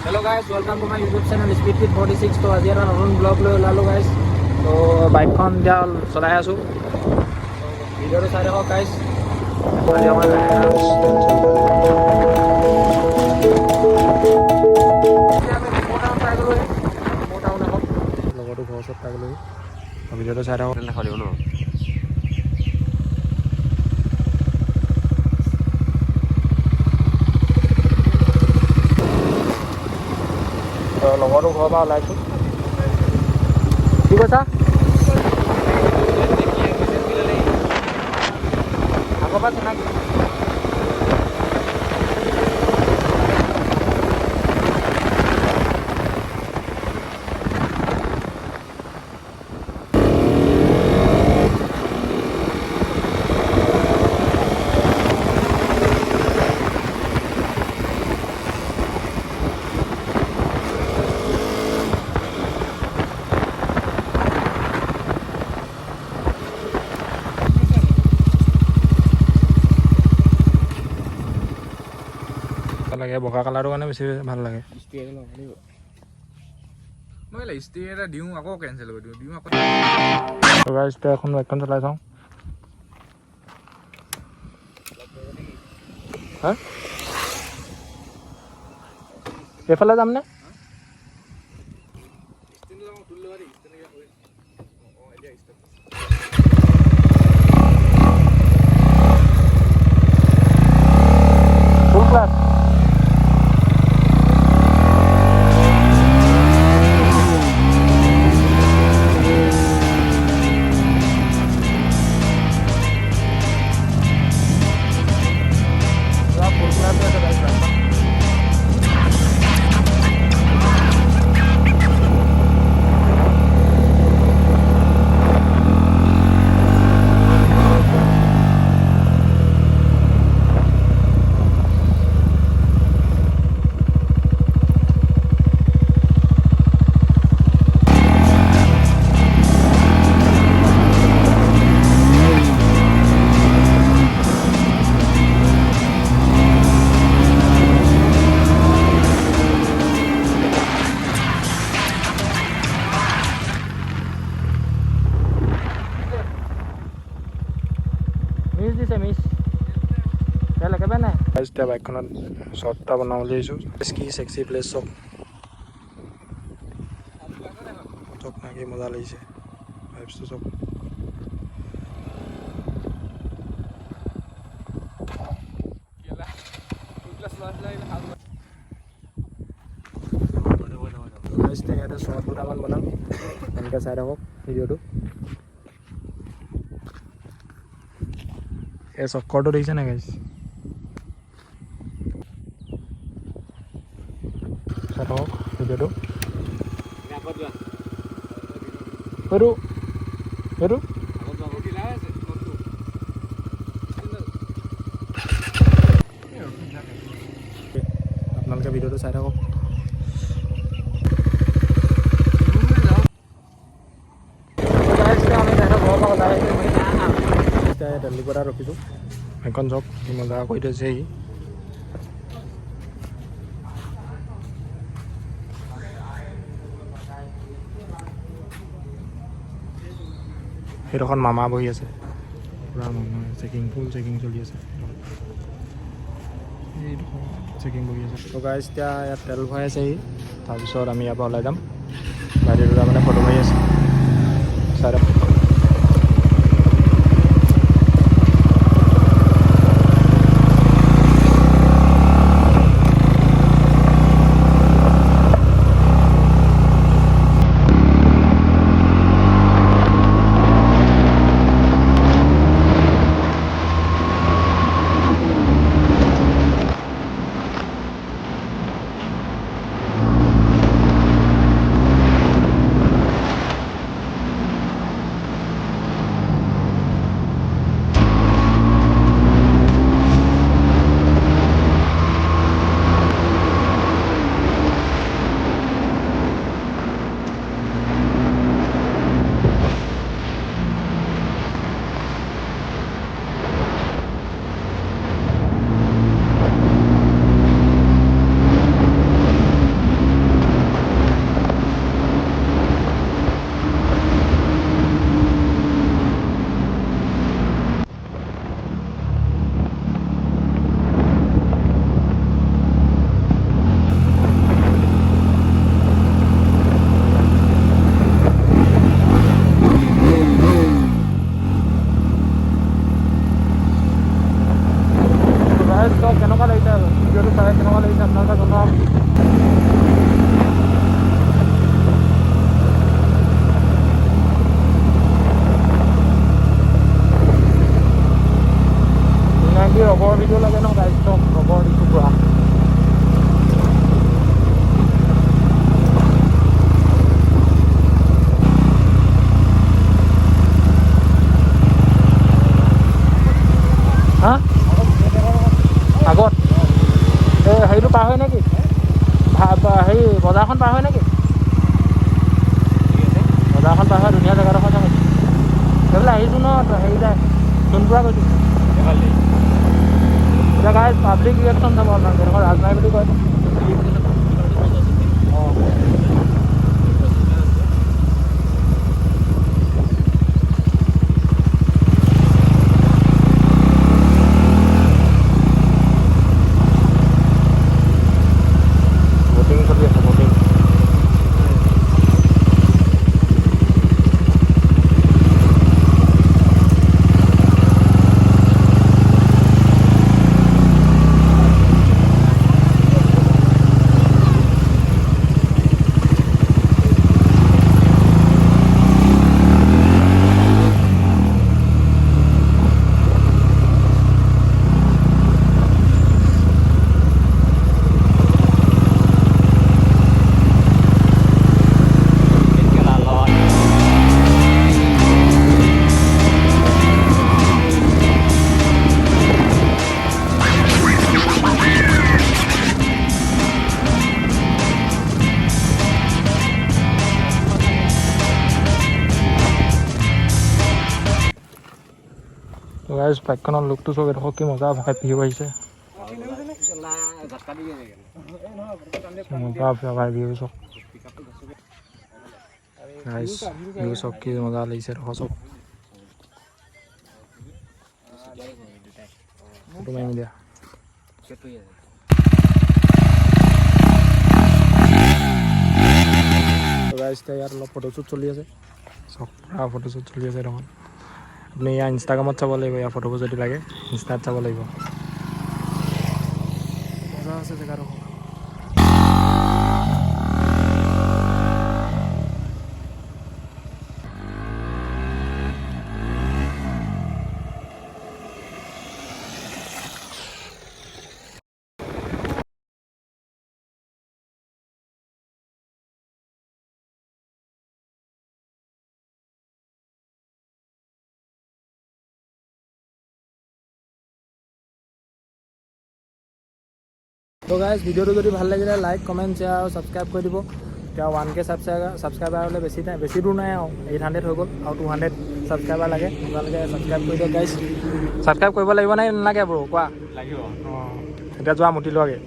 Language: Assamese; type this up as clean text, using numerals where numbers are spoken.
Hello guys, welcome to my YouTube channel speed with 46। तो আজি এটা নতুন ব্লগ লৈ ওলালোঁ গাইছ। তো বাইকখন এতিয়া চলাই আছোঁ, ভিডিঅ'টো চাই থাকক গাইছ। আজি আমাৰ লগৰটো ঘৰৰ ওচৰত পাই গ'লোহি। ভিডিঅ'টো চাই থাকক। নাখাব ন লগৰটো ঘৰৰ পৰা ওলাইছোঁ। কি কৈছা? আগৰ পৰা চিনাকি। লাগে বগা কালাৰটো কাৰণে বেছি ভাল লাগে। মই ষ্টিং এটা দিওঁ আকৌ কেঞ্চেল কৰি দিওঁ আকৌ। এখন বাইকখন চলাই চাওঁ। হা এইফালে যামনে? ফুল ক্লাছ মিছ দিছে, মিছ তেল একেবাৰে নাই। এতিয়া বাইকখনত শ্বৰ্ট এটা বনাওঁ বুলি আহিছোঁ। কি চেক্সি প্লেচ চব চব নাকি মজা লাগিছে ভাইবছটো চব। ইয়াতে শ্বৰ্ট দুটামান বনাম, এনেকৈ চাই থাকক ভিডিঅ'টো। এই চক্কৰটো দেখিছে নাই গাইছ? চাই থাকক ভিডিঅ'টো। সেইটো সেইটো আপোনালোকে ভিডিঅ'টো চাই থাকক। দিল্লীপৰা ৰখিছোঁ, এখন চব মজা কৰি থৈছে সি। সেইডোখৰত মামা বহি আছে, পূৰা মামা চেকিং, ফুল চেকিং চলি আছে। এইডোখৰ চেকিং বহি আছে। তো গাইছ এতিয়া ইয়াত তেল ভৰাই আছে সি, তাৰপিছত আমি ইয়াৰ পৰা ওলাই যাম। বাইদেউ দুটা মানে ফটো মাৰি আছে চাই থাকক। হেৰি বজাৰখন পাৰ হয় নেকি? বজাৰখন পাৰ হয় ধুনীয়া জেগাডোখৰ থাকে। সেইবিলাক আহিছোঁ ন হেৰি যায় সোণপুৰা গৈছোঁ। এতিয়া গাইজ পাব্লিক ৰিয়েকশ্যন চাব আপোনাক সেইডোখৰ ৰাজমাই বুলি কয়। অঁ বটিং চলি আছে বটিং। গাইজ বাইকখনৰ লুকটো চব এডোখৰ কি মজা ভাই ভিউ আহিছে। মজা ভাই ভিউ চব গাইজ ভিউ চব কি মজা লাগিছে এডোখৰ চব। ফটো মাৰিম দিয়া। গাইজ এতিয়া ইয়াত অলপ ফটোশ্বুট চলি আছে চব পুৰা ফটোশ্বুট চলি আছে এডোখৰ। আপুনি ইয়াৰ ইনষ্টাগ্ৰামত চাব লাগিব ইয়াৰ ফটোবোৰ যদি লাগে ইনষ্টাত চাব লাগিব। মজা আছে জেগাডোখৰ। তো গাইজ ভিডিঅ'টো যদি ভাল লাগিলে লাইক কমেণ্ট শ্বেয়াৰ আৰু ছাবস্ক্ৰাইব কৰি দিব। এতিয়া 1K ছাবস্ক্ৰাইবাৰ হ'লে বেছি দূৰ নাই আৰু 800 হৈ গ'ল আৰু 200 ছাবস্ক্ৰাইবাৰ লাগে। আপোনালোকে ছাবস্ক্ৰাইব কৰি দিয়ক গাইজ। ছাবস্ক্ৰাইব কৰিব লাগিব নে নালাগে ব্ৰ কোৱা? লাগিব। অঁ এতিয়া যোৱা মুটি লোৱাগৈ।